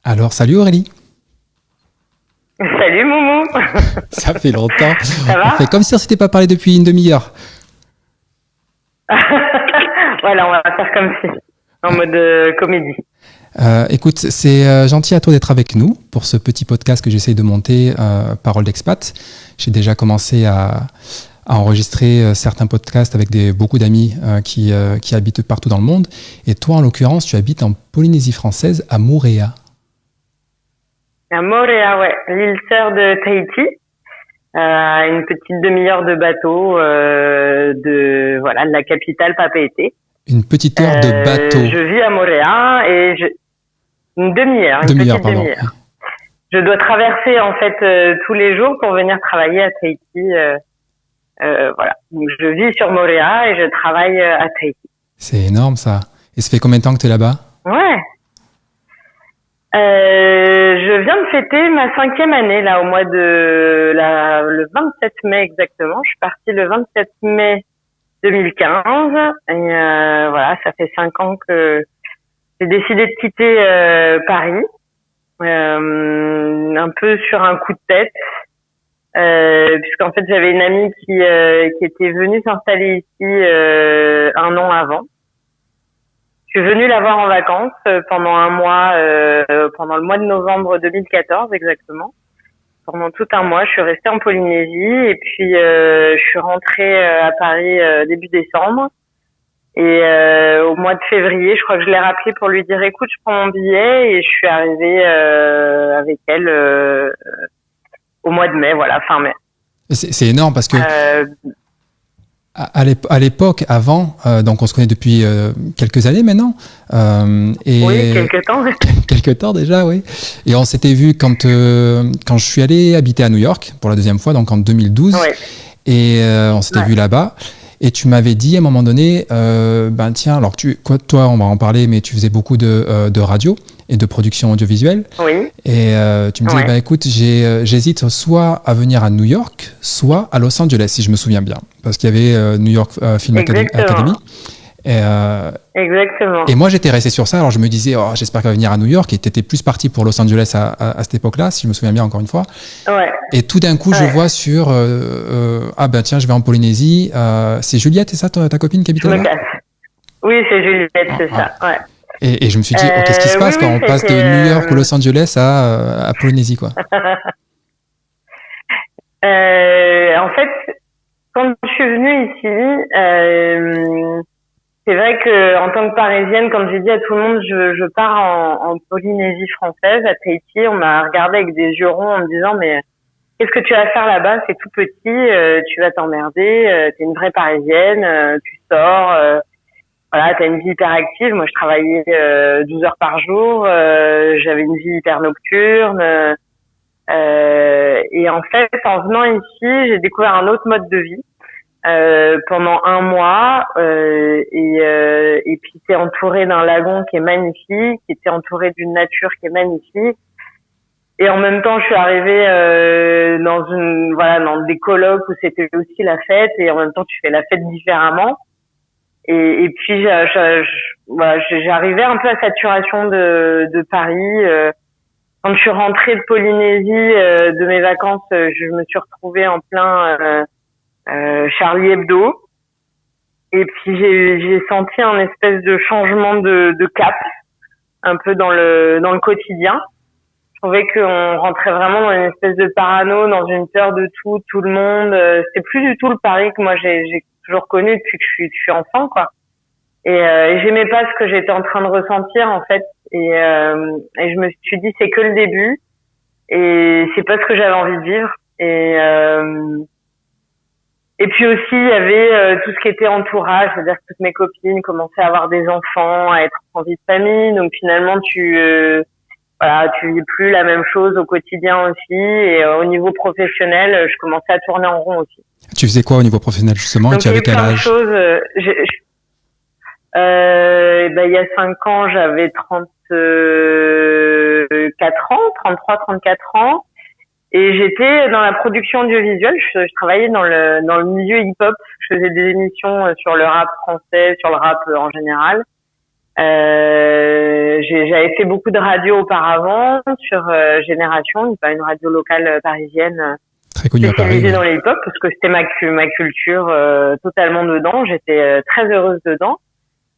Alors, salut Aurélie. Salut Moumou. Ça fait longtemps. Ça va? On fait comme si on s'était pas parlé depuis une demi-heure. Voilà, on va faire comme si, en mode comédie. Écoute, c'est gentil à toi d'être avec nous pour ce petit podcast que j'essaye de monter, Parole d'expat. J'ai déjà commencé à enregistrer certains podcasts avec beaucoup d'amis qui habitent partout dans le monde. Et toi, en l'occurrence, tu habites en Polynésie française, à Moorea. À Moorea, ouais, l'île sœur de Tahiti. Une petite demi-heure de bateau de la capitale Papeete. Une petite heure de bateau. Je vis à Moorea et une demi-heure, une petite demi-heure. Je dois traverser en fait tous les jours pour venir travailler à Tahiti. Voilà. Donc, je vis sur Moorea et je travaille à Tahiti. C'est énorme ça. Et ça fait combien de temps que tu es là-bas? Ouais. Je viens de fêter ma 5e année là au mois de le 27 mai exactement. Je suis partie le 27 mai 2015 et voilà, ça fait 5 ans que j'ai décidé de quitter Paris, un peu sur un coup de tête, puisqu'en fait j'avais une amie qui était venue s'installer ici 1 an avant. Je suis venue la voir en vacances pendant un mois, pendant le mois de novembre 2014 exactement. Pendant tout un mois, je suis restée en Polynésie et puis je suis rentrée à Paris début décembre. Et au mois de février, je crois que je l'ai rappelé pour lui dire écoute, je prends mon billet et je suis arrivée avec elle au mois de mai, voilà, fin mai. C'est énorme parce que à l'époque, avant, donc on se connaît depuis quelques années maintenant. Oui, quelques temps. Quelques temps déjà, oui. Et on s'était vu quand je suis allé habiter à New York pour la deuxième fois, donc en 2012. Oui. Et on s'était vu là-bas. Et tu m'avais dit à un moment donné, ben tiens, alors toi, on va en parler, mais tu faisais beaucoup de radio et de production audiovisuelle. Oui. Et tu me disais, bah écoute, j'hésite soit à venir à New York, soit à Los Angeles, si je me souviens bien, parce qu'il y avait New York Film Academy. Exactement. Et moi, j'étais resté sur ça. Alors je me disais, oh, j'espère qu'elle va venir à New York. Et tu étais plus parti pour Los Angeles à cette époque-là, si je me souviens bien, encore une fois. Ouais. Et tout d'un coup, je vois sur ah ben tiens, je vais en Polynésie. C'est Juliette, c'est ça ta copine qui habite là-bas? Oui, c'est Juliette, c'est ça. Ouais. Et je me suis dit, oh, qu'est-ce qui se passe quand on passe de New York ou Los Angeles à Polynésie, quoi? En fait, quand je suis venue ici, c'est vrai que en tant que Parisienne, comme j'ai dit à tout le monde, je pars en Polynésie française, à Tahiti. On m'a regardé avec des yeux ronds en me disant mais qu'est-ce que tu vas faire là-bas? C'est tout petit, tu vas t'emmerder. T'es une vraie Parisienne, tu sors. Voilà, t'as une vie hyper active. Moi, je travaillais 12 heures par jour. J'avais une vie hyper nocturne. Et en fait, en venant ici, j'ai découvert un autre mode de vie pendant un mois. Et puis, t'es entouré d'un lagon qui est magnifique. T'es entouré d'une nature qui est magnifique. Et en même temps, je suis arrivée dans des colloques où c'était aussi la fête. Et en même temps, tu fais la fête différemment. Et puis j'arrivais un peu à saturation de Paris. Quand je suis rentrée de Polynésie de mes vacances, je me suis retrouvée en plein Charlie Hebdo. Et puis j'ai senti un espèce de changement de cap un peu dans le quotidien. Je trouvais qu'on rentrait vraiment dans une espèce de parano, dans une peur de tout le monde. C'est plus du tout le Paris que moi j'ai toujours connu depuis que je suis enfant, quoi. Et j'aimais pas ce que j'étais en train de ressentir, en fait. Et je me suis dit, c'est que le début. Et c'est pas ce que j'avais envie de vivre. Et puis aussi, il y avait tout ce qui était entourage. C'est-à-dire que toutes mes copines commençaient à avoir des enfants, à être en vie de famille. Donc finalement, tu vis plus la même chose au quotidien aussi. Et au niveau professionnel, je commençais à tourner en rond aussi. Tu faisais quoi au niveau professionnel, justement? Donc, et tu avais quel âge? Il y a 5 ans, j'avais 34 ans, 33, 34 ans. Et j'étais dans la production audiovisuelle. Je travaillais dans le milieu hip-hop. Je faisais des émissions sur le rap français, sur le rap en général. J'avais fait beaucoup de radio auparavant sur Génération, une radio locale parisienne Très connue à Paris. spécialisée dans les hip-hop, parce que c'était ma culture totalement dedans. J'étais très heureuse dedans.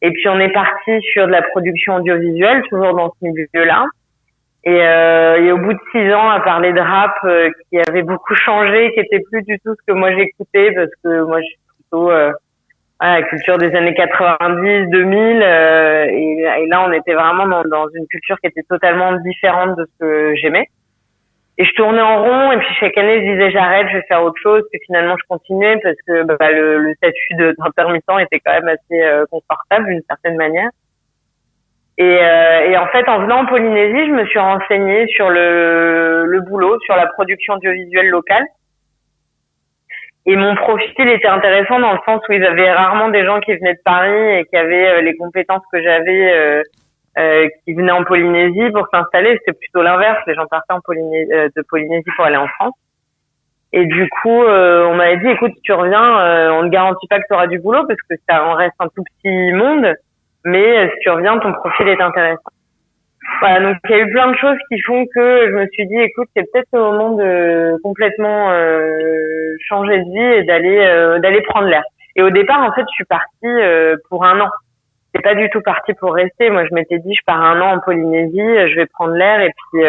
Et puis on est parti sur de la production audiovisuelle, toujours dans ce milieu-là. Et au bout de 6 ans à parler de rap qui avait beaucoup changé, qui était plus du tout ce que moi j'écoutais, parce que moi je suis plutôt la culture des années 90, 2000, et là on était vraiment dans une culture qui était totalement différente de ce que j'aimais. Et je tournais en rond, et puis chaque année je disais j'arrête, je vais faire autre chose, puis finalement je continuais parce que le statut d'intermittent était quand même assez confortable d'une certaine manière. Et en fait, en venant en Polynésie, je me suis renseignée sur le boulot, sur la production audiovisuelle locale. Et mon profil était intéressant dans le sens où ils avaient rarement des gens qui venaient de Paris et qui avaient les compétences que j'avais, qui venaient en Polynésie pour s'installer. C'était plutôt l'inverse. Les gens partaient de Polynésie pour aller en France. Et du coup, on m'avait dit, écoute, si tu reviens, on ne garantit pas que tu auras du boulot parce que on reste un tout petit monde. Mais si tu reviens, ton profil est intéressant. Voilà, donc il y a eu plein de choses qui font que je me suis dit, écoute, c'est peut-être le moment de complètement changer de vie et d'aller prendre l'air. Et au départ, en fait, je suis partie pour 1 an. C'est pas du tout parti pour rester. Moi, je m'étais dit, je pars 1 an en Polynésie, je vais prendre l'air et puis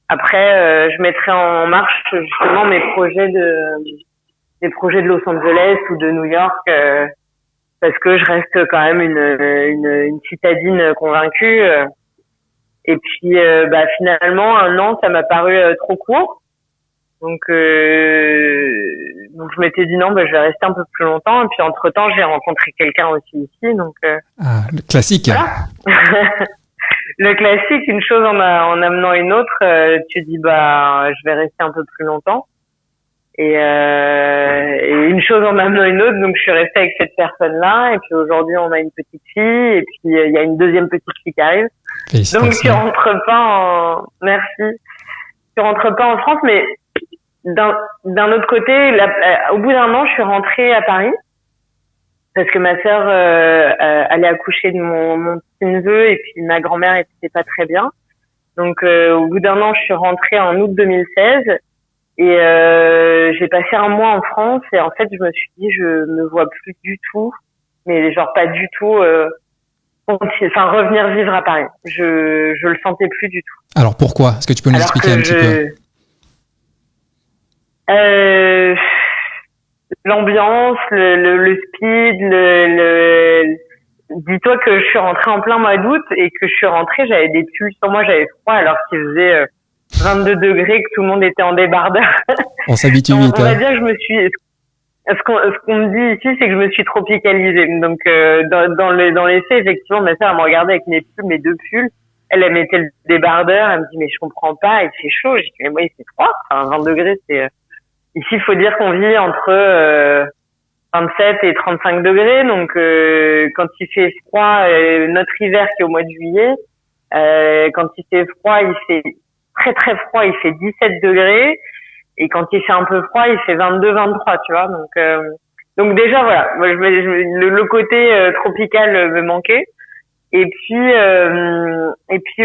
après, je mettrai en marche justement mes projets de Los Angeles ou de New York. Parce que je reste quand même une citadine convaincue. Et puis, finalement, 1 an, ça m'a paru trop court. Donc je m'étais dit non, je vais rester un peu plus longtemps. Et puis, entre-temps, j'ai rencontré quelqu'un aussi ici. Donc, le classique. Voilà. Le classique, une chose en amenant une autre, tu dis, je vais rester un peu plus longtemps. Et une chose en amenant une autre, donc je suis restée avec cette personne-là, et puis aujourd'hui on a une petite fille, et puis il y a une deuxième petite fille qui arrive. Donc tu rentres pas en France, mais d'un autre côté, au bout d'1 an, je suis rentrée à Paris, parce que ma sœur allait accoucher de mon petit neveu, et puis ma grand-mère était pas très bien. Donc au bout d'1 an, je suis rentrée en août 2016. Et j'ai passé 1 mois en France et en fait je me suis dit je me vois plus du tout, mais genre pas du tout, revenir vivre à Paris. Je le sentais plus du tout. Alors pourquoi? Est-ce que tu peux nous expliquer un petit peu? L'ambiance, le speed, dis-toi que je suis rentrée en plein mois d'août et que je suis rentrée, j'avais des pulls sur moi, j'avais froid alors qu'il faisait 22 degrés, que tout le monde était en débardeur. On s'habitue vite. On va dire que je me suis... Ce qu'on me dit ici, c'est que je me suis tropicalisée. Donc, dans les faits, effectivement, ma sœur, elle me regardait avec mes 2 pulls. Elle mettait le débardeur. Elle me dit, mais je comprends pas, il fait chaud. Je dis, mais moi, il fait froid. 20 degrés, c'est... Ici, il faut dire qu'on vit entre 27 et 35 degrés. Donc, quand il fait froid, notre hiver qui est au mois de juillet, quand il fait froid, il fait très très froid, il fait 17 degrés, et quand il fait un peu froid, il fait 22, 23, tu vois. Donc déjà voilà, moi, le côté tropical me manquait. Et puis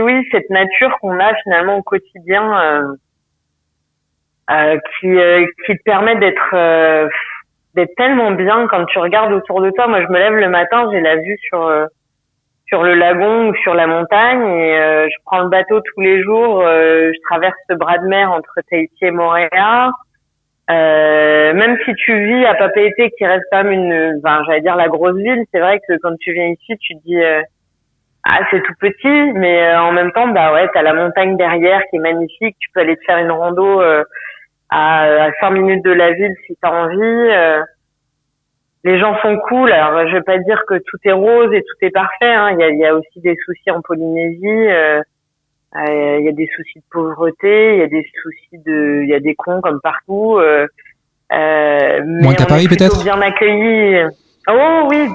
oui, cette nature qu'on a finalement au quotidien, qui te permet d'être tellement bien quand tu regardes autour de toi. Moi, je me lève le matin, j'ai la vue sur le lagon ou sur la montagne, et je prends le bateau tous les jours, je traverse ce bras de mer entre Tahiti et Moorea. Même si tu vis à Papeete, qui reste quand même j'allais dire la grosse ville, c'est vrai que quand tu viens ici, tu te dis c'est tout petit, mais en même temps t'as la montagne derrière qui est magnifique, tu peux aller te faire une rando à 5 minutes de la ville si t'as envie. Les gens sont cool. Alors, je vais pas dire que tout est rose et tout est parfait, hein. Il y a aussi des soucis en Polynésie. Il y a des soucis de pauvreté. Il y a des soucis il y a des cons comme partout. Moins qu'à Paris, peut-être? Bien accueillis. Oh oui,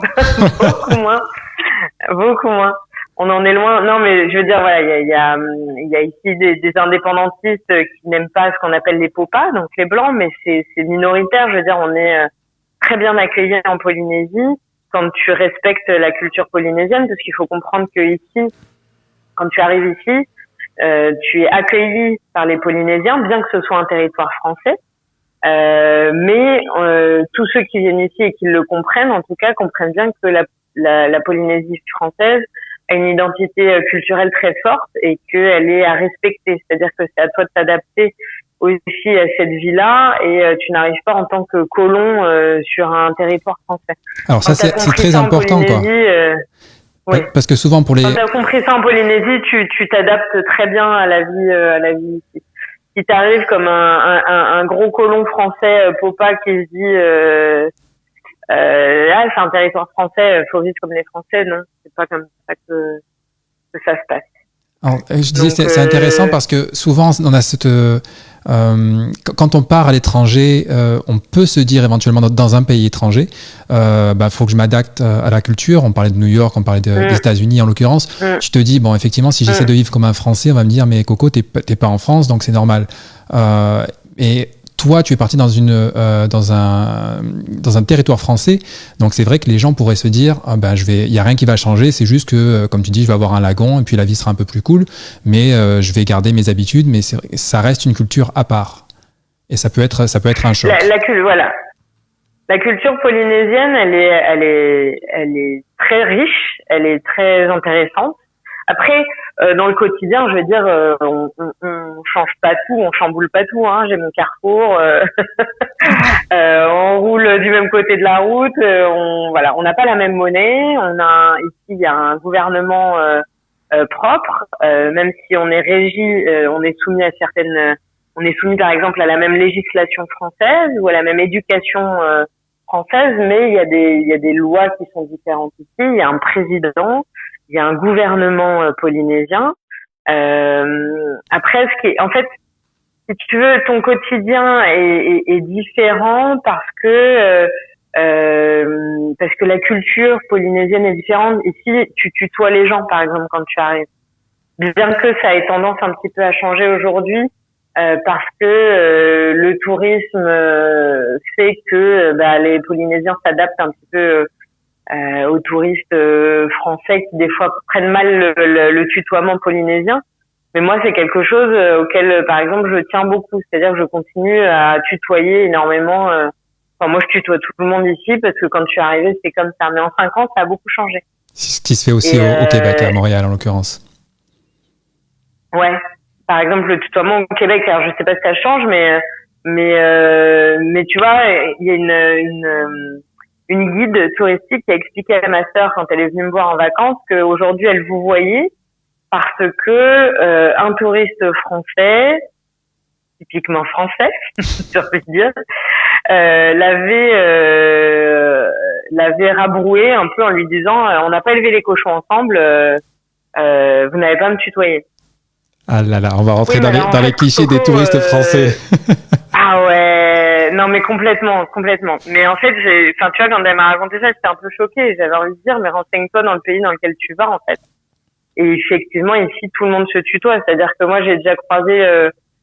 beaucoup moins. On en est loin. Non, mais je veux dire, voilà, il y a ici des indépendantistes qui n'aiment pas ce qu'on appelle les popas, donc les blancs, mais c'est minoritaire. Je veux dire, on est très bien accueillis en Polynésie. quand tu respectes la culture polynésienne, parce qu'il faut comprendre que ici, quand tu arrives ici, tu es accueilli par les Polynésiens, bien que ce soit un territoire français. Mais tous ceux qui viennent ici et qui le comprennent, en tout cas, comprennent bien que la Polynésie française a une identité culturelle très forte et qu'elle est à respecter. C'est-à-dire que c'est à toi de t'adapter aussi à cette vie-là et tu n'arrives pas en tant que colon sur un territoire français. Alors ça, c'est très important, quoi. Oui. Parce que souvent pour les... Quand tu as compris ça en Polynésie, tu t'adaptes très bien à la vie ici. Si t'arrives comme un gros colon français popa qui se dit c'est un territoire français, faut vivre comme les Français, non, c'est pas comme ça que ça se passe. Alors, je disais, c'est intéressant parce que souvent on a cette quand on part à l'étranger, on peut se dire éventuellement dans un pays étranger, faut que je m'adapte à la culture. On parlait de New York, on parlait des États-Unis en l'occurrence. Tu te dis bon, effectivement, si j'essaie de vivre comme un Français, on va me dire mais Coco, t'es pas en France, donc c'est normal. Et toi, tu es parti dans un territoire français, donc c'est vrai que les gens pourraient se dire il y a rien qui va changer, c'est juste que comme tu dis, je vais avoir un lagon et puis la vie sera un peu plus cool, mais je vais garder mes habitudes, mais ça reste une culture à part et ça peut être un choc. Voilà. La culture polynésienne, elle est très riche, elle est très intéressante. Après, dans le quotidien, je veux dire, on change pas tout, on chamboule pas tout. Hein. J'ai mon Carrefour, on roule du même côté de la route. On n'a pas la même monnaie. Ici, il y a un gouvernement propre, même si on est régi, on est soumis à on est soumis par exemple à la même législation française ou à la même éducation française, mais il y a des lois qui sont différentes ici. Il y a un président. Il y a un gouvernement polynésien. Après, en fait, si tu veux, ton quotidien est différent parce que la culture polynésienne est différente. Ici, tu tutoies les gens, par exemple, quand tu arrives. Bien que ça ait tendance un petit peu à changer aujourd'hui, parce que le tourisme fait que les Polynésiens s'adaptent un petit peu aux touristes français qui des fois prennent mal le tutoiement polynésien. Mais moi, c'est quelque chose auquel, par exemple, je tiens beaucoup. C'est-à-dire que je continue à tutoyer énormément. Moi, je tutoie tout le monde ici parce que quand je suis arrivée, c'était comme ça. Mais en 5 ans, ça a beaucoup changé. C'est ce qui se fait aussi au Québec, à Montréal en l'occurrence. Ouais. Par exemple, le tutoiement au Québec, alors je sais pas si ça change, mais tu vois, il y a une guide touristique qui a expliqué à ma sœur quand elle est venue me voir en vacances qu'aujourd'hui elle vous voyait parce que un touriste français, typiquement français, j'ai envie de dire, l'avait rabroué un peu en lui disant on n'a pas élevé les cochons ensemble, vous n'avez pas à me tutoyer. Ah là là, on va rentrer dans les clichés des touristes français. Ah ouais, non mais complètement. Mais en fait, tu vois, quand elle m'a raconté ça, j'étais un peu choquée. J'avais envie de dire, mais renseigne-toi dans le pays dans lequel tu vas, en fait. Et effectivement, ici, tout le monde se tutoie. C'est-à-dire que moi, j'ai déjà croisé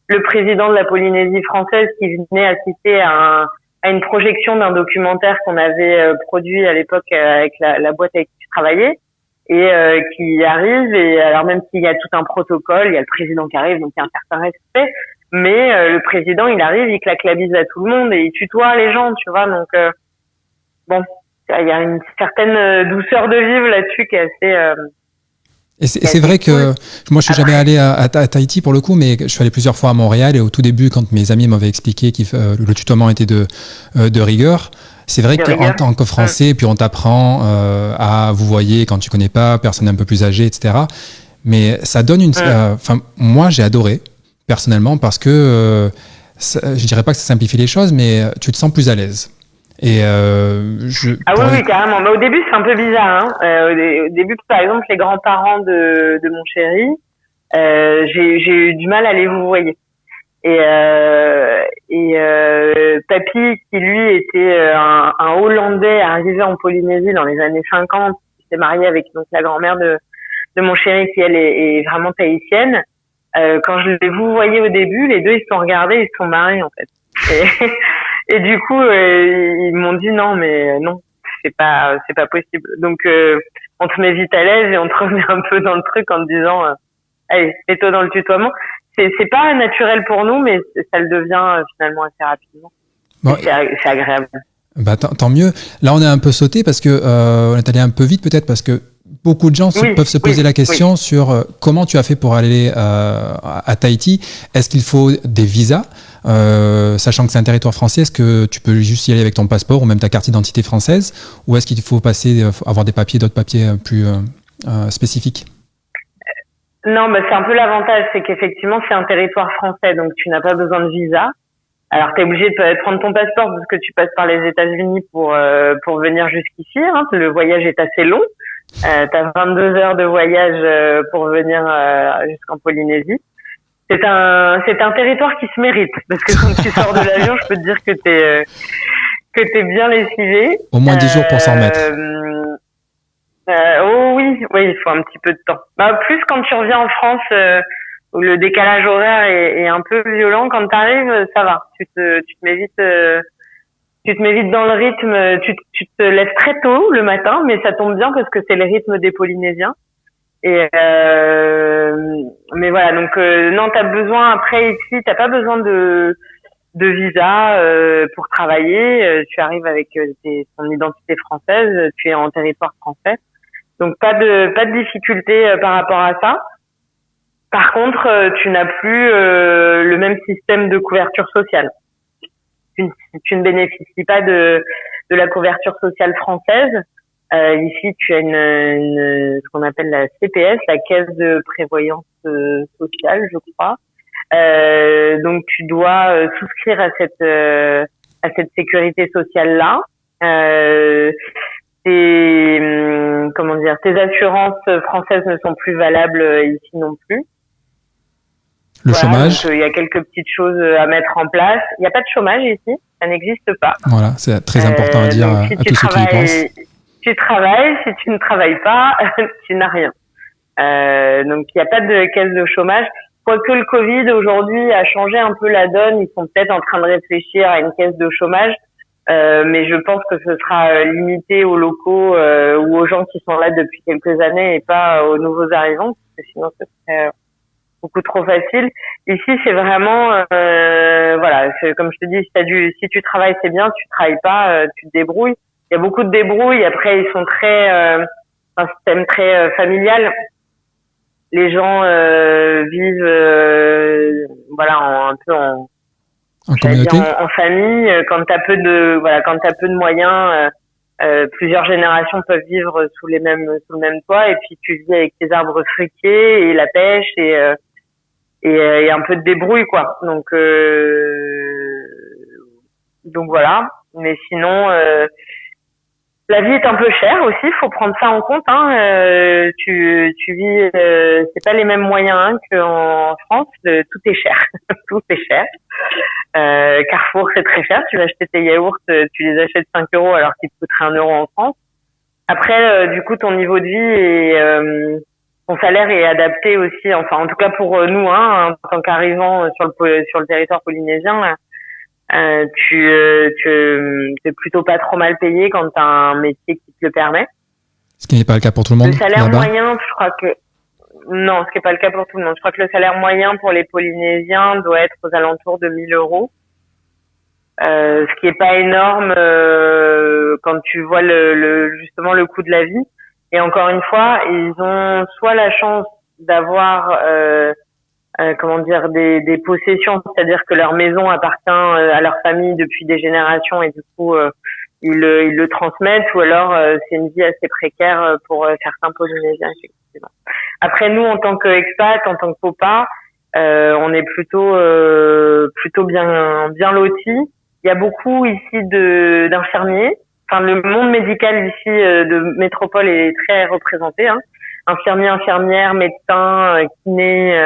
le président de la Polynésie française qui venait assister à une projection d'un documentaire qu'on avait produit à l'époque avec la boîte avec qui je travaillais. Et qui arrive, et alors même s'il y a tout un protocole, il y a le président qui arrive, donc il y a un certain respect, mais le président, il arrive, il claque la bise à tout le monde et il tutoie les gens, tu vois, donc il y a une certaine douceur de vivre là-dessus qui est assez... Et c'est vrai que moi je suis jamais allé à Tahiti pour le coup, mais je suis allé plusieurs fois à Montréal, et au tout début, quand mes amis m'avaient expliqué que le tutoiement était de rigueur, c'est vrai qu'en tant que Français, puis on t'apprend à vous voyez quand tu connais pas, personne un peu plus âgée, etc. Mais ça donne moi j'ai adoré personnellement parce que je dirais pas que ça simplifie les choses, mais tu te sens plus à l'aise. Et oui, carrément. Mais au début, c'est un peu bizarre. Au début, par exemple, les grands-parents de mon chéri, j'ai eu du mal à les vous voyer. Et papy, qui lui était un Hollandais arrivé en Polynésie dans les années 50, qui s'est marié avec donc la grand-mère de mon chéri, qui elle est vraiment tahitienne. Quand je les vous voyais au début, les deux ils se sont regardés, ils se sont marrés en fait. Et du coup, ils m'ont dit non, mais non. c'est pas possible. Donc on te met vite à l'aise et on te remet un peu dans le truc en te disant allez, mets-toi dans le tutoiement. C'est pas naturel pour nous, mais ça le devient finalement assez rapidement. Bon, c'est agréable. Bah, tant mieux. Là, on est un peu sauté parce que on est allé un peu vite peut-être parce que beaucoup de gens peuvent se poser la question sur comment tu as fait pour aller à Tahiti. Est-ce qu'il faut des visas, sachant que c'est un territoire français? Est-ce que tu peux juste y aller avec ton passeport ou même ta carte d'identité française, ou est-ce qu'il faut avoir des papiers, d'autres papiers plus spécifiques? Non, c'est un peu l'avantage, c'est qu'effectivement c'est un territoire français, donc tu n'as pas besoin de visa. Alors t'es obligé de prendre ton passeport parce que tu passes par les États-Unis pour venir jusqu'ici. Hein. Le voyage est assez long. T'as 22 heures de voyage pour venir jusqu'en Polynésie. C'est un territoire qui se mérite parce que quand tu sors de l'avion, je peux te dire que t'es bien lessivé. Au moins 10 jours pour s'en remettre. Oh oui, il faut un petit peu de temps. Plus quand tu reviens en France, où le décalage horaire est un peu violent. Quand t'arrives, ça va. Tu te mets vite dans le rythme. Tu te lèves très tôt le matin, mais ça tombe bien parce que c'est le rythme des Polynésiens. Et mais voilà, donc non, t'as besoin après ici, t'as pas besoin de visa pour travailler. Tu arrives avec ton identité française, tu es en territoire français. Donc pas de difficulté par rapport à ça. Par contre, tu n'as plus le même système de couverture sociale. Tu ne bénéficies pas de la couverture sociale française. Ici, tu as ce qu'on appelle la CPS, la Caisse de prévoyance sociale, je crois. Donc tu dois souscrire à cette sécurité sociale là. Tes assurances françaises ne sont plus valables ici non plus. Le chômage. Il y a quelques petites choses à mettre en place. Il n'y a pas de chômage ici, ça n'existe pas. Voilà, c'est très important à dire à tous ceux qui y pensent. Tu travailles, si tu ne travailles pas, tu n'as rien. Donc il n'y a pas de caisse de chômage. Quoique le Covid aujourd'hui a changé un peu la donne, ils sont peut-être en train de réfléchir à une caisse de chômage, mais je pense que ce sera limité aux locaux ou aux gens qui sont là depuis quelques années et pas aux nouveaux arrivants, parce que sinon ce serait beaucoup trop facile. Ici c'est vraiment voilà, comme je te dis, si tu travailles c'est bien, si tu travailles pas, tu te débrouilles. Il y a beaucoup de débrouilles. Après ils sont un système très familial. Les gens vivent un peu en communauté, en famille. Quand t'as peu de moyens, plusieurs générations peuvent vivre sous le même toit, et puis tu vis avec tes arbres fruitiers et la pêche et un peu de débrouille quoi. Donc voilà. Mais sinon la vie est un peu chère aussi, faut prendre ça en compte. Hein. Tu vis, c'est pas les mêmes moyens qu'en France. Tout est cher, tout est cher. Carrefour c'est très cher. Tu vas acheter tes yaourts, tu les achètes 5 € alors qu'ils te coûteraient 1 € en France. Après, du coup, ton niveau de vie et ton salaire est adapté aussi. Enfin, en tout cas pour nous, hein, en tant qu'arrivants sur le territoire polynésien. Tu es plutôt pas trop mal payé quand t'as un métier qui te le permet. Ce qui n'est pas le cas pour tout le monde. Le salaire là-bas. moyen, je crois que non, ce qui n'est pas le cas pour tout le monde. Je crois que le salaire moyen pour les Polynésiens doit être aux alentours de 1 000 €. Ce qui est pas énorme quand tu vois justement le coût de la vie. Et encore une fois, ils ont soit la chance d'avoir des possessions, c'est-à-dire que leur maison appartient à leur famille depuis des générations et du coup ils le transmettent, ou alors c'est une vie assez précaire pour certains Polynésiens effectivement. Après nous en tant qu'expat, en tant que POPA, on est plutôt bien lotis. Il y a beaucoup ici d'infirmiers. Enfin le monde médical ici de métropole est très représenté, hein. Infirmiers, infirmières, médecins, kinés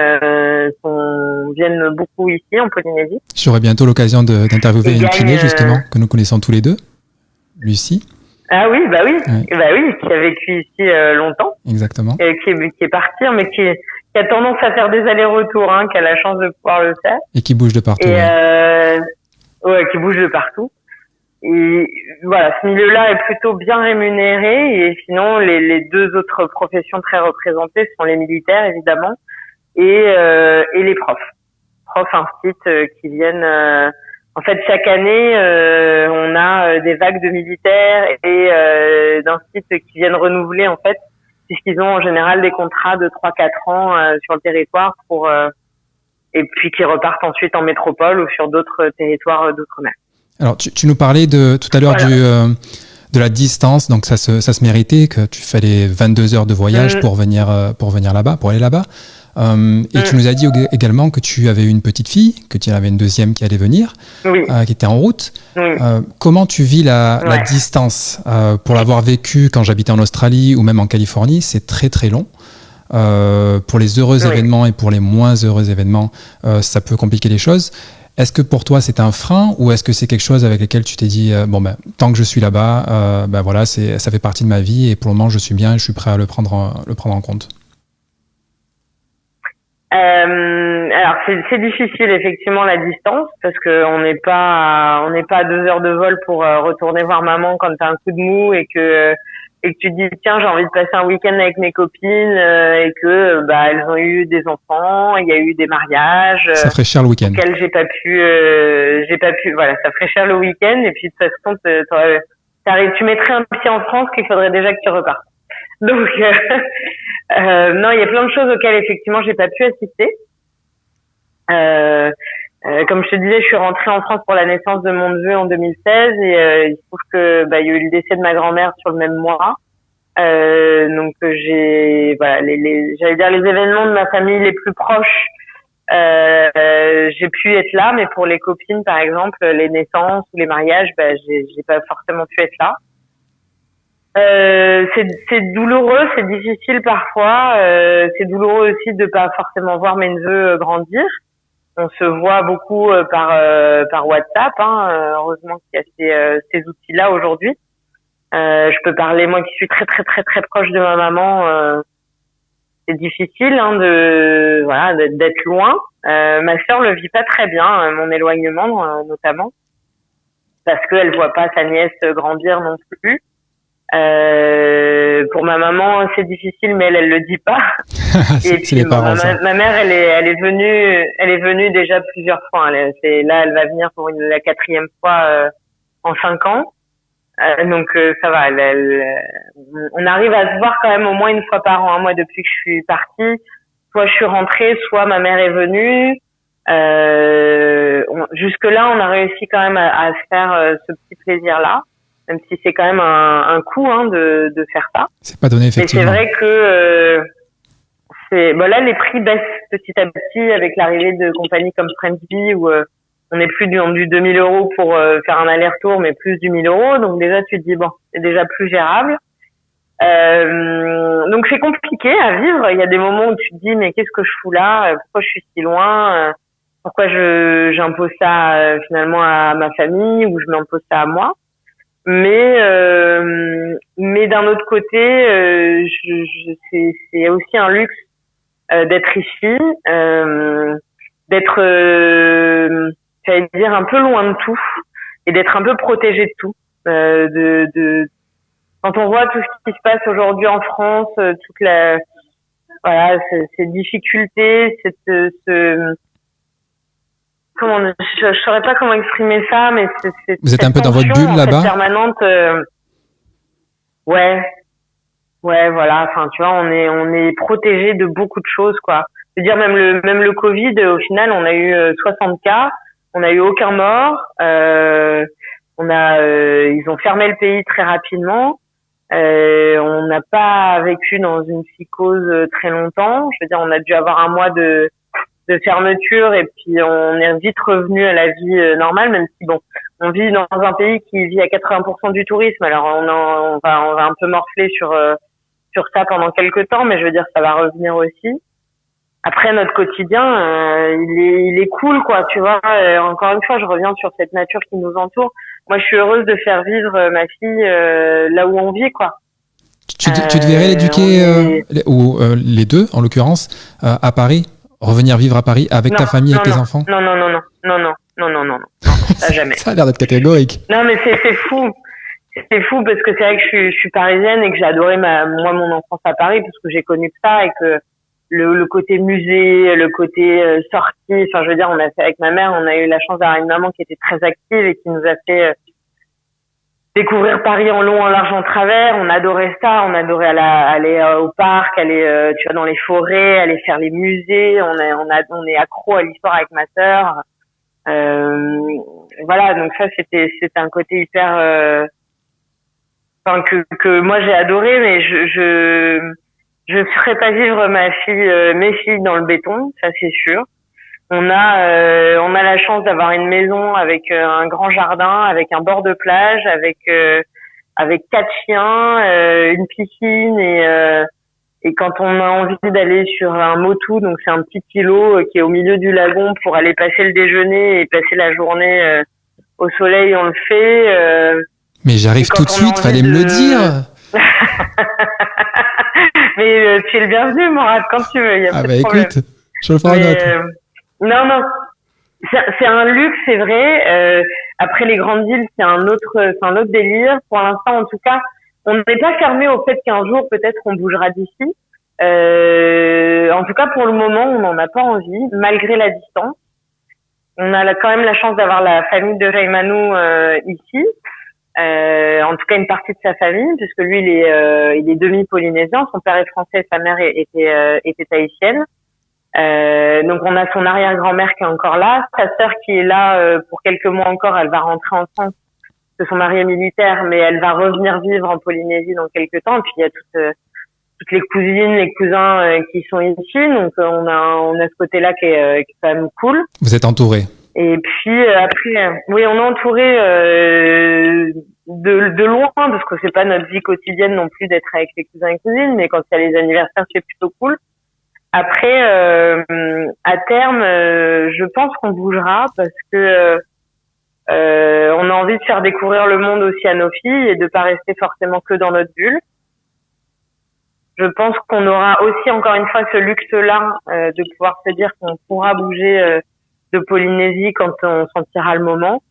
viennent beaucoup ici en Polynésie. J'aurai bientôt l'occasion d'interviewer une kiné justement que nous connaissons tous les deux, Lucie. Ah oui, bah oui, qui a vécu ici longtemps. Exactement. Qui est partie, mais qui a tendance à faire des allers-retours, hein, qui a la chance de pouvoir le faire. Et qui bouge de partout. Et qui bouge de partout. et voilà, ce milieu-là est plutôt bien rémunéré. Et sinon, les deux autres professions très représentées sont les militaires, évidemment, et les profs instituts qui viennent. En fait, chaque année, on a des vagues de militaires et d'instituts qui viennent renouveler, en fait, puisqu'ils ont en général des contrats de 3-4 ans sur le territoire et puis qui repartent ensuite en métropole ou sur d'autres territoires d'outre-mer. Alors, tu nous parlais tout à l'heure de la distance, donc ça se méritait, que tu fallait 22 heures de voyage pour venir là-bas, pour aller là-bas. Et tu nous as dit également que tu avais une petite fille, que tu en avais une deuxième qui allait venir, qui était en route. Oui. Comment tu vis la distance pour l'avoir vécu quand j'habitais en Australie ou même en Californie, c'est très très long. Pour les heureux événements et pour les moins heureux événements, ça peut compliquer les choses. Est-ce que pour toi c'est un frein ou est-ce que c'est quelque chose avec lequel tu t'es dit tant que je suis là-bas, voilà, ça fait partie de ma vie et pour le moment je suis bien et je suis prêt à le prendre en compte? Alors c'est difficile effectivement la distance parce que on n'est pas à 2 heures de vol pour retourner voir maman quand t'as un coup de mou et que tu te dis tiens j'ai envie de passer un week-end avec mes copines et que elles ont eu des enfants, il y a eu des mariages. Ça ferait cher le week-end. Auquel j'ai pas pu voilà, ça ferait cher le week-end et puis de toute façon tu mettrais un pied en France qu'il faudrait déjà que tu repartes. Donc non, il y a plein de choses auxquelles effectivement j'ai pas pu assister. Comme je te disais, je suis rentrée en France pour la naissance de mon neveu en 2016 et il se trouve que il y a eu le décès de ma grand-mère sur le même mois. Donc j'allais dire les événements de ma famille les plus proches, j'ai pu être là, mais pour les copines par exemple, les naissances ou les mariages, j'ai pas forcément pu être là. C'est douloureux, c'est difficile parfois. C'est douloureux aussi de pas forcément voir mes neveux grandir. On se voit beaucoup par WhatsApp. Heureusement qu'il y a ces outils-là aujourd'hui. Je peux parler, moi qui suis très très très très proche de ma maman. C'est difficile d'être loin. Ma sœur le vit pas très bien, mon éloignement notamment, parce qu'elle voit pas sa nièce grandir non plus. Pour ma maman c'est difficile mais elle le dit pas. Et puis les parents, ma mère elle est venue déjà plusieurs fois. Elle va venir pour la 4e fois en 5 ans. Donc ça va. On arrive à se voir quand même au moins une fois par an. Moi depuis que je suis partie, soit je suis rentrée, soit ma mère est venue. Jusque là on a réussi quand même à se faire ce petit plaisir là. Même si c'est quand même un coût de faire ça. C'est pas donné effectivement. Mais c'est vrai que là les prix baissent petit à petit avec l'arrivée de compagnies comme Friendsbee où on n'est plus du 2000 € pour faire un aller-retour, mais plus du 1000 €. Donc déjà tu te dis c'est déjà plus gérable. Donc c'est compliqué à vivre. Il y a des moments où tu te dis mais qu'est-ce que je fous là? Pourquoi je suis si loin? Pourquoi j'impose ça finalement à ma famille ou je m'impose ça à moi? Mais d'un autre côté, c'est aussi un luxe d'être ici, d'être, j'allais dire un peu loin de tout et d'être un peu protégé de tout. Quand on voit tout ce qui se passe aujourd'hui en France, ces difficultés, je saurais pas comment exprimer ça, mais c'est vous êtes un peu dans votre bulle là-bas permanente. Ouais, voilà. Enfin, tu vois, on est protégé de beaucoup de choses, quoi. Je veux dire, même le Covid, au final, on a eu 60 cas, on n'a eu aucun mort. Ils ont fermé le pays très rapidement. On n'a pas vécu dans une psychose très longtemps. Je veux dire, on a dû avoir un mois de fermeture et puis on est vite revenu à la vie normale, même si on vit dans un pays qui vit à 80% du tourisme. Alors on va un peu morfler sur ça pendant quelques temps, mais je veux dire ça va revenir aussi. Après notre quotidien, il est cool, quoi, tu vois. Encore une fois, je reviens sur cette nature qui nous entoure. Moi, je suis heureuse de faire vivre ma fille là où on vit, quoi. Tu devrais l'éduquer ou les deux, en l'occurrence, à Paris. Revenir vivre à Paris avec ta famille, avec tes enfants? Non. ça jamais. Ça a l'air d'être catégorique. Non, mais c'est fou. C'est fou parce que c'est vrai que je suis parisienne et que j'ai adoré mon enfance à Paris parce que j'ai connu que ça et que le côté musée, le côté sortie, enfin, je veux dire, on a fait avec ma mère, on a eu la chance d'avoir une maman qui était très active et qui nous a fait découvrir Paris en long, en large, en travers. On adorait ça, on adorait aller au parc, aller tu vois, dans les forêts, aller faire les musées. On est accro à l'histoire avec ma sœur. Voilà, donc ça c'était un côté hyper enfin que moi j'ai adoré, mais je ferais pas vivre mes filles dans le béton, ça c'est sûr. On a la chance d'avoir une maison avec un grand jardin, avec un bord de plage, avec 4 chiens, une piscine et quand on a envie d'aller sur un motu, donc c'est un petit îlot qui est au milieu du lagon pour aller passer le déjeuner et passer la journée au soleil, on le fait. Mais j'arrive tout de suite, fallait me le dire. Mais tu es le bienvenu, Morad, quand tu veux, y a pas de problème. Écoute, je le ferai en note. Non, c'est un luxe, c'est vrai. Après les grandes villes, c'est un autre délire. Pour l'instant, en tout cas, on n'est pas fermé au fait qu'un jour peut-être on bougera d'ici. En tout cas, pour le moment, on n'en a pas envie, malgré la distance. On a quand même la chance d'avoir la famille de Raymanou ici. En tout cas une partie de sa famille, puisque lui il est demi-polynésien, son père est français, sa mère était tahitienne. Donc on a son arrière-grand-mère qui est encore là, sa sœur qui est là pour quelques mois encore, elle va rentrer en France, parce que son mari est militaire, mais elle va revenir vivre en Polynésie dans quelques temps. Et puis il y a toutes les cousines, les cousins qui sont ici, donc on a ce côté-là qui est quand même cool. Vous êtes entouré. Et puis après, oui, on est entouré de loin parce que c'est pas notre vie quotidienne non plus d'être avec les cousins et cousines, mais quand il y a les anniversaires, c'est plutôt cool. Après, à terme, je pense qu'on bougera parce que on a envie de faire découvrir le monde aussi à nos filles et de pas rester forcément que dans notre bulle. Je pense qu'on aura aussi encore une fois ce luxe-là de pouvoir se dire qu'on pourra bouger de Polynésie quand on sentira le moment.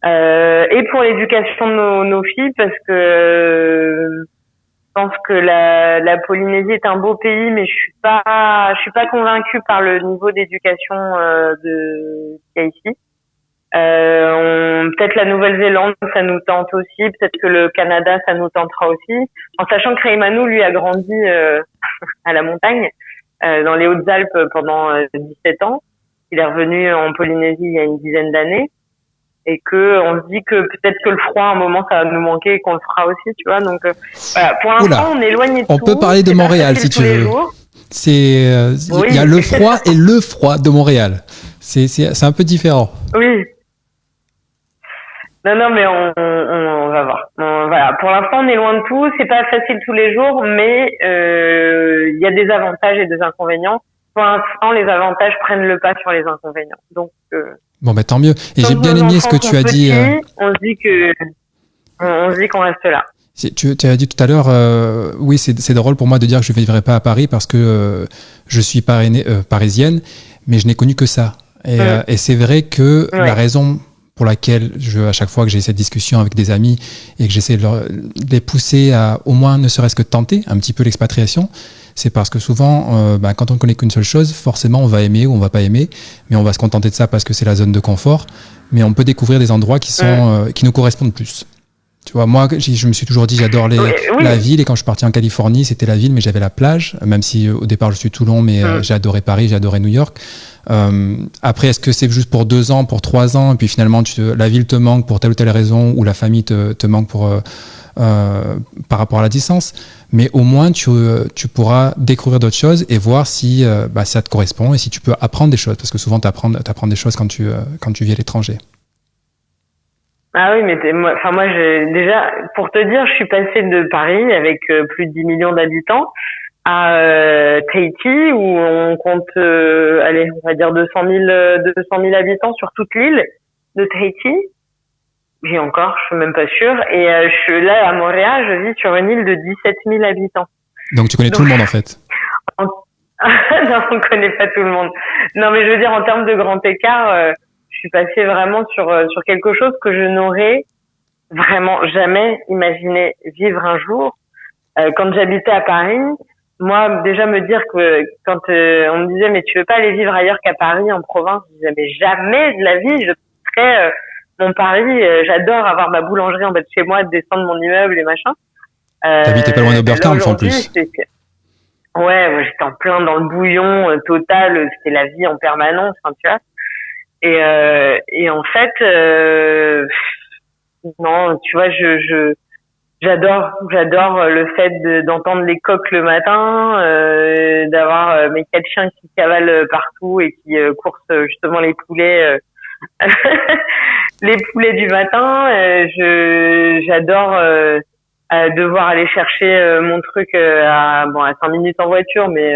Et pour l'éducation de nos filles, parce que je pense que la Polynésie est un beau pays, mais je suis pas convaincue par le niveau d'éducation qu'il y a ici. Peut-être la Nouvelle-Zélande, ça nous tente aussi. Peut-être que le Canada, ça nous tentera aussi. En sachant que Raymanou, lui, a grandi à la montagne, dans les Hautes-Alpes pendant 17 ans. Il est revenu en Polynésie il y a une dizaine d'années et que on se dit que peut-être que le froid à un moment ça va nous manquer et qu'on le fera aussi, tu vois. Donc voilà, pour l'instant on est éloigné de tout. On peut parler de Montréal si tu veux. Il y a le froid et le froid de Montréal. C'est un peu différent. Oui. Non, mais on va voir. Voilà, pour l'instant on est loin de tout. C'est pas facile tous les jours, mais il y a des avantages et des inconvénients. Pour l'instant, les avantages prennent le pas sur les inconvénients. Donc, bon, tant mieux. Et j'ai bien aimé ce que tu as dit. On se dit qu'on reste là. Tu as dit tout à l'heure, oui, c'est drôle pour moi de dire que je ne vivrai pas à Paris parce que je suis parisienne, mais je n'ai connu que ça. Et c'est vrai que la raison pour laquelle à chaque fois que j'ai cette discussion avec des amis et que j'essaie de les pousser à au moins ne serait-ce que tenter un petit peu l'expatriation, c'est parce que souvent, quand on ne connaît qu'une seule chose, forcément on va aimer ou on va pas aimer, mais on va se contenter de ça parce que c'est la zone de confort, mais on peut découvrir des endroits qui nous correspondent plus. Tu vois, moi, je me suis toujours dit, j'adore la ville, et quand je suis parti en Californie, c'était la ville, mais j'avais la plage, même si au départ je suis Toulon, mais j'ai adoré Paris, j'ai adoré New York. Après, est-ce que c'est juste pour 2 ans, pour 3 ans, et puis finalement la ville te manque pour telle ou telle raison, ou la famille te manque par rapport à la distance, mais au moins tu pourras découvrir d'autres choses et voir si ça te correspond et si tu peux apprendre des choses, parce que souvent tu apprends des choses quand tu vis à l'étranger. Ah oui, mais moi, déjà, pour te dire, je suis passée de Paris avec plus de 10 millions d'habitants à Tahiti où on compte, on va dire 200 000 habitants sur toute l'île de Tahiti. J'ai encore, je suis même pas sûre. Et je suis là à Montréal, je vis sur une île de 17 000 habitants. Donc tu connais tout le monde en fait. Non, on connaît pas tout le monde. Non, mais je veux dire en termes de grand écart, je suis passée vraiment sur quelque chose que je n'aurais vraiment jamais imaginé vivre un jour. Quand j'habitais à Paris, moi, déjà me dire que quand on me disait mais tu veux pas aller vivre ailleurs qu'à Paris, en province, je disais mais jamais de la vie, je serais mon Paris. J'adore avoir ma boulangerie en bas de chez moi, descendre mon immeuble et machin. T'habitais pas loin d'Oberkampf en plus. Ouais, moi j'étais en plein dans le bouillon total, c'était la vie en permanence, enfin, tu vois. Et en fait, non, tu vois, j'adore le fait d'entendre les coqs le matin, d'avoir mes 4 chiens qui cavalent partout et qui coursent justement les poulets, les poulets du matin. J'adore devoir aller chercher mon truc à 5 minutes en voiture, mais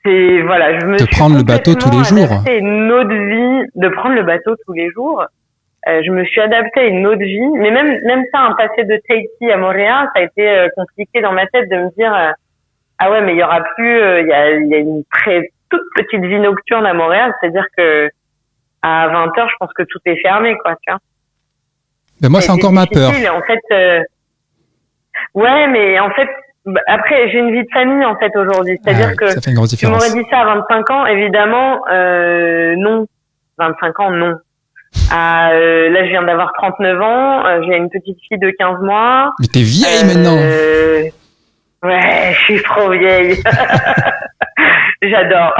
c'est voilà, je me de suis prendre le bateau tous les jours. Une autre vie, de prendre le bateau tous les jours. Je me suis adaptée à une autre vie, mais même ça, un passé de Tahiti à Montréal, ça a été compliqué dans ma tête de me dire ah ouais, mais il y aura plus, il y a une très toute petite vie nocturne à Montréal, c'est-à-dire que à 20h, je pense que tout est fermé, quoi, tu vois. Ben moi, c'est encore ma peur. En fait, ouais, mais en fait, après, j'ai une vie de famille, en fait, aujourd'hui. C'est-à-dire que ça fait une grosse différence. tu m'aurais dit ça à 25 ans, évidemment, non. 25 ans, non. Là, je viens d'avoir 39 ans, j'ai une petite fille de 15 mois. Mais t'es vieille maintenant. Ouais, je suis trop vieille. J'adore.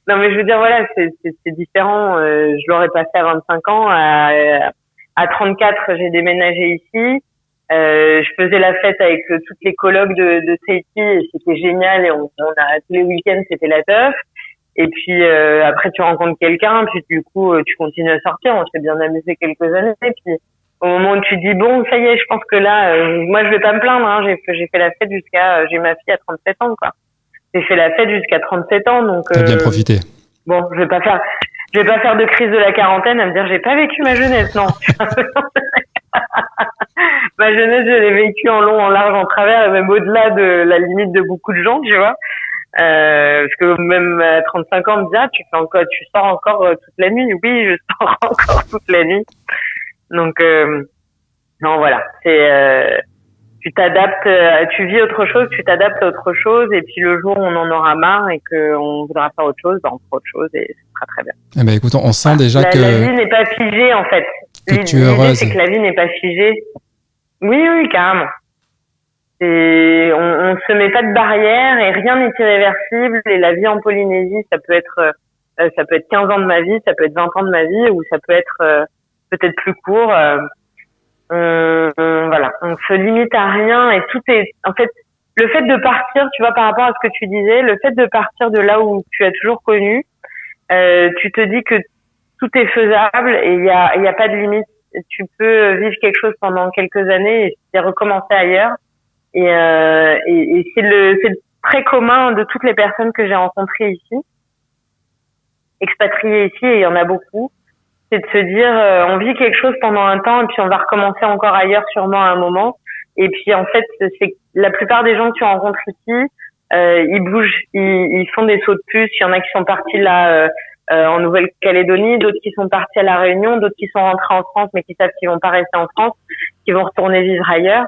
Non, mais je veux dire, voilà, c'est différent. Je l'aurais passé à 25 ans. À 34, j'ai déménagé ici. Je faisais la fête avec toutes les colocs de Tahiti et c'était génial. Et on a tous les week-ends, c'était la teuf. Et puis après, tu rencontres quelqu'un, puis du coup, tu continues à sortir. On s'est bien amusé quelques années. Et puis au moment où tu dis bon, ça y est, je pense que là, moi, je vais pas me plaindre. Hein, j'ai fait la fête jusqu'à, j'ai ma fille à 37 ans, quoi. J'ai fait la fête jusqu'à 37 ans, donc. T'as bien profité. Bon, je vais pas faire de crise de la quarantaine à me dire j'ai pas vécu ma jeunesse, non. Ma jeunesse, je l'ai vécue en long, en large, en travers, et même au-delà de la limite de beaucoup de gens, tu vois. Parce que même à 35 ans, on me dit tu sors encore toute la nuit. Oui, je sors encore toute la nuit. Donc non, voilà, c'est tu t'adaptes, tu vis autre chose, tu t'adaptes à autre chose, et puis le jour où on en aura marre et qu'on voudra faire autre chose, on fera autre chose et ce sera très bien. Eh ben écoute, on sent déjà que la vie n'est pas figée, en fait. L'idée, c'est que la vie n'est pas figée. Oui, carrément. On se met pas de barrière et rien n'est irréversible. Et la vie en Polynésie, ça peut être 15 ans de ma vie, ça peut être 20 ans de ma vie, ou ça peut être peut-être plus court. Voilà, on se limite à rien et tout est, en fait, le fait de partir, tu vois, par rapport à ce que tu disais, le fait de partir de là où tu as toujours connu, tu te dis que tout est faisable et il y a pas de limite. Tu peux vivre quelque chose pendant quelques années et recommencer ailleurs. Et c'est le très commun de toutes les personnes que j'ai rencontrées ici, expatriées ici, et il y en a beaucoup. C'est de se dire, on vit quelque chose pendant un temps et puis on va recommencer encore ailleurs sûrement à un moment. Et puis en fait, c'est la plupart des gens que tu rencontres ici, ils bougent, ils font des sauts de puce. Il y en a qui sont partis là en Nouvelle-Calédonie, d'autres qui sont partis à La Réunion, d'autres qui sont rentrés en France mais qui savent qu'ils vont pas rester en France, qui vont retourner vivre ailleurs.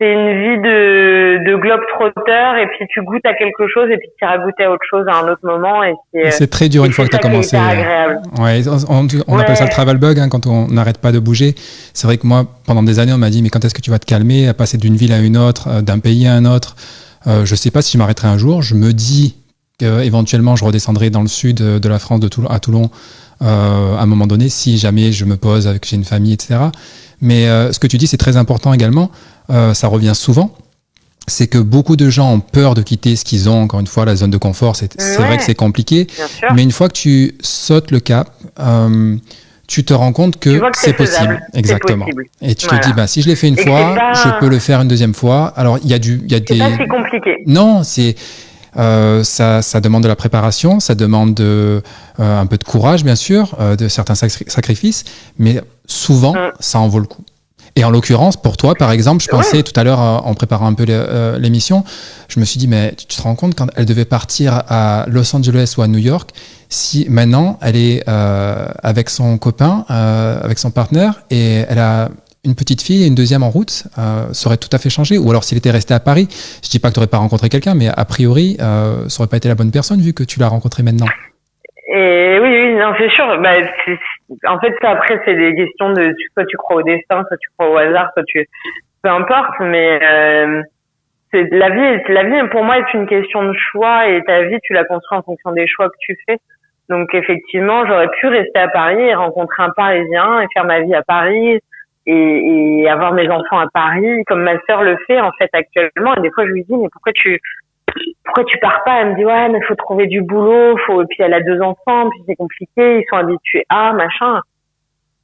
C'est une vie de globe-trotteur et puis tu goûtes à quelque chose et puis tu iras goûter à autre chose à un autre moment et c'est très dur une fois que tu as commencé. Ouais, on appelle ça le travel bug quand on n'arrête pas de bouger. C'est vrai que moi, pendant des années, on m'a dit mais quand est-ce que tu vas te calmer à passer d'une ville à une autre, d'un pays à un autre. Je sais pas si je m'arrêterai un jour. Je me dis qu'éventuellement je redescendrai dans le sud de la France, à Toulon, à un moment donné, si jamais je me pose avec j'ai une famille, etc. Mais ce que tu dis, c'est très important également. Ça revient souvent. C'est que beaucoup de gens ont peur de quitter ce qu'ils ont. Encore une fois, la zone de confort, c'est vrai que c'est compliqué. Mais une fois que tu sautes le cap, tu te rends compte que c'est possible. Exactement. C'est possible. Et tu te dis, si je l'ai fait une fois, je peux le faire une deuxième fois. Alors, il y a c'est pas si compliqué. Non, ça demande de la préparation, ça demande un peu de courage, bien sûr, de certains sacrifices, mais souvent, ça en vaut le coup. Et en l'occurrence, pour toi, par exemple, je pensais tout à l'heure, en préparant un peu l'émission, je me suis dit, mais tu te rends compte quand elle devait partir à Los Angeles ou à New York, si maintenant elle est avec son copain, avec son partenaire, et elle a une petite fille et une deuxième en route, ça aurait tout à fait changé. Ou alors s'il était resté à Paris, je dis pas que tu n'aurais pas rencontré quelqu'un, mais a priori, ça aurait pas été la bonne personne vu que tu l'as rencontré maintenant. Et oui, non, c'est sûr. En fait, ça, après, c'est des questions de soit tu crois au destin, soit tu crois au hasard, peu importe. Mais c'est la vie pour moi est une question de choix et ta vie, tu la construis en fonction des choix que tu fais. Donc effectivement, j'aurais pu rester à Paris et rencontrer un Parisien et faire ma vie à Paris et avoir mes enfants à Paris, comme ma sœur le fait en fait actuellement. Et des fois, je lui dis mais pourquoi tu pars pas? Elle me dit ouais mais faut trouver du boulot, et puis elle a 2 enfants, puis c'est compliqué, ils sont habitués à machin.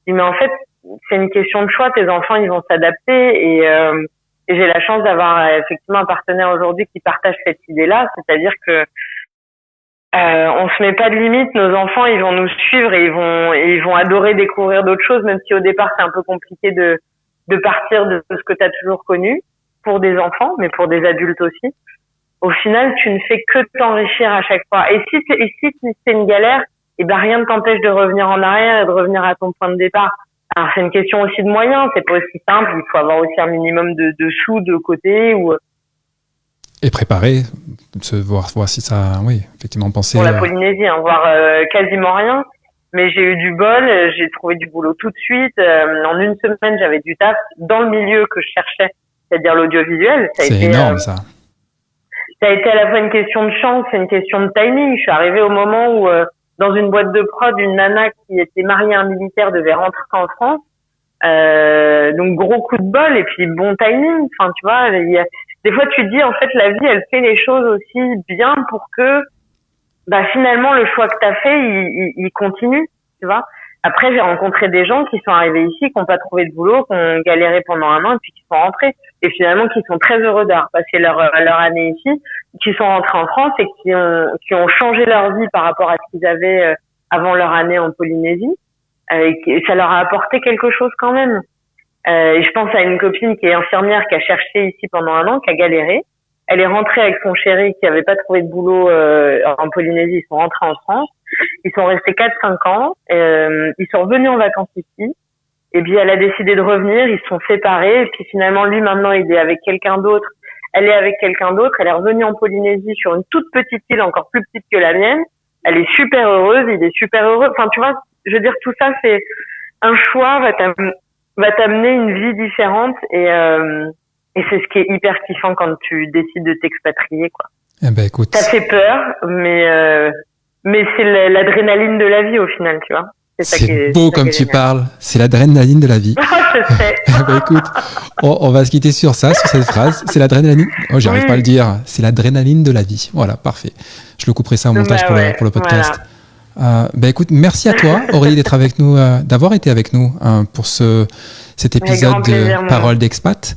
Je dis mais en fait c'est une question de choix, tes enfants ils vont s'adapter et j'ai la chance d'avoir effectivement un partenaire aujourd'hui qui partage cette idée-là, c'est-à-dire que on se met pas de limite, nos enfants ils vont nous suivre et ils vont adorer découvrir d'autres choses, même si au départ c'est un peu compliqué de partir de ce que tu as toujours connu pour des enfants, mais pour des adultes aussi. Au final, tu ne fais que t'enrichir à chaque fois. Et si c'est une galère, rien ne t'empêche de revenir en arrière et de revenir à ton point de départ. Alors, c'est une question aussi de moyens. C'est pas aussi simple. Il faut avoir aussi un minimum de sous de côté ou. Et préparer, voir si ça, oui, effectivement, penser. Pour la Polynésie, voir quasiment rien. Mais j'ai eu du bol. J'ai trouvé du boulot tout de suite. En une semaine, j'avais du taf dans le milieu que je cherchais, c'est-à-dire l'audiovisuel. C'est énorme, ça. Ça a été à la fois une question de chance et une question de timing. Je suis arrivée au moment où, dans une boîte de prod, une nana qui était mariée à un militaire devait rentrer en France. Donc gros coup de bol et puis bon timing. Enfin, tu vois, des fois tu te dis en fait la vie elle fait les choses aussi bien pour que finalement le choix que t'as fait il continue. Tu vois. Après j'ai rencontré des gens qui sont arrivés ici, qui n'ont pas trouvé de boulot, qui ont galéré pendant un an et puis qui sont rentrés. Et finalement qui sont très heureux d'avoir passé leur année ici, qui sont rentrés en France et qui ont changé leur vie par rapport à ce qu'ils avaient avant leur année en Polynésie. Et ça leur a apporté quelque chose quand même. Et je pense à une copine qui est infirmière, qui a cherché ici pendant un an, qui a galéré. Elle est rentrée avec son chéri qui avait pas trouvé de boulot en Polynésie. Ils sont rentrés en France. Ils sont restés 4-5 ans. Ils sont revenus en vacances ici. Et puis elle a décidé de revenir. Ils se sont séparés. Et puis finalement, lui maintenant, il est avec quelqu'un d'autre. Elle est avec quelqu'un d'autre. Elle est revenue en Polynésie sur une toute petite île, encore plus petite que la mienne. Elle est super heureuse. Il est super heureux. Enfin, tu vois, je veux dire, tout ça, c'est un choix va t'amener une vie différente et c'est ce qui est hyper kiffant quand tu décides de t'expatrier, quoi. Eh ben, écoute. Ça fait peur, mais c'est l'adrénaline de la vie au final, tu vois. C'est beau comme tu parles. C'est l'adrénaline de la vie. Je sais. Eh ben, écoute, on va se quitter sur cette phrase. C'est l'adrénaline. Oh, j'arrive pas à le dire. C'est l'adrénaline de la vie. Voilà, parfait. Je le couperai ça au montage pour le podcast. Voilà. Écoute, merci à toi, Aurélie, d'être avec nous, d'avoir été avec nous pour cet épisode de Parole d'expat.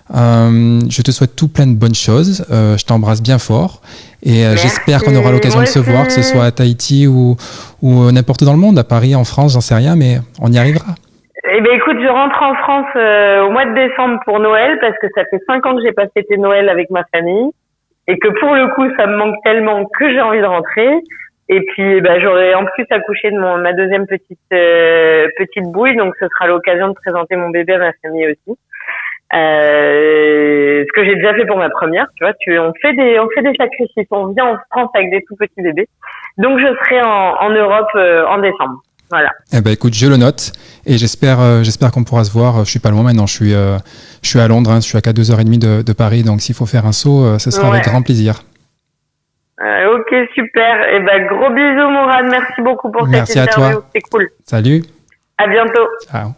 Je te souhaite tout plein de bonnes choses. Je t'embrasse bien fort et j'espère qu'on aura l'occasion de se voir, que ce soit à Tahiti ou n'importe où dans le monde, à Paris, en France, j'en sais rien, mais on y arrivera. Eh ben écoute, je rentre en France au mois de décembre pour Noël parce que ça fait 5 ans que j'ai pas fêté Noël avec ma famille et que pour le coup ça me manque tellement que j'ai envie de rentrer. Et puis j'aurai en plus accouché de ma deuxième petite bouille, donc ce sera l'occasion de présenter mon bébé à ma famille aussi. Ce que j'ai déjà fait pour ma première, tu vois, on fait des sacrifices, on vient en France avec des tout petits bébés. Donc je serai en Europe en décembre. Voilà. Eh ben écoute, je le note et j'espère qu'on pourra se voir. Je suis pas loin maintenant, je suis à Londres, je suis à 2h30 de Paris, donc s'il faut faire un saut, ce sera avec grand plaisir. Ok, super. Et gros bisous Mourad, merci beaucoup pour cette interview. Merci à toi. C'est cool. Salut. À bientôt. Ciao.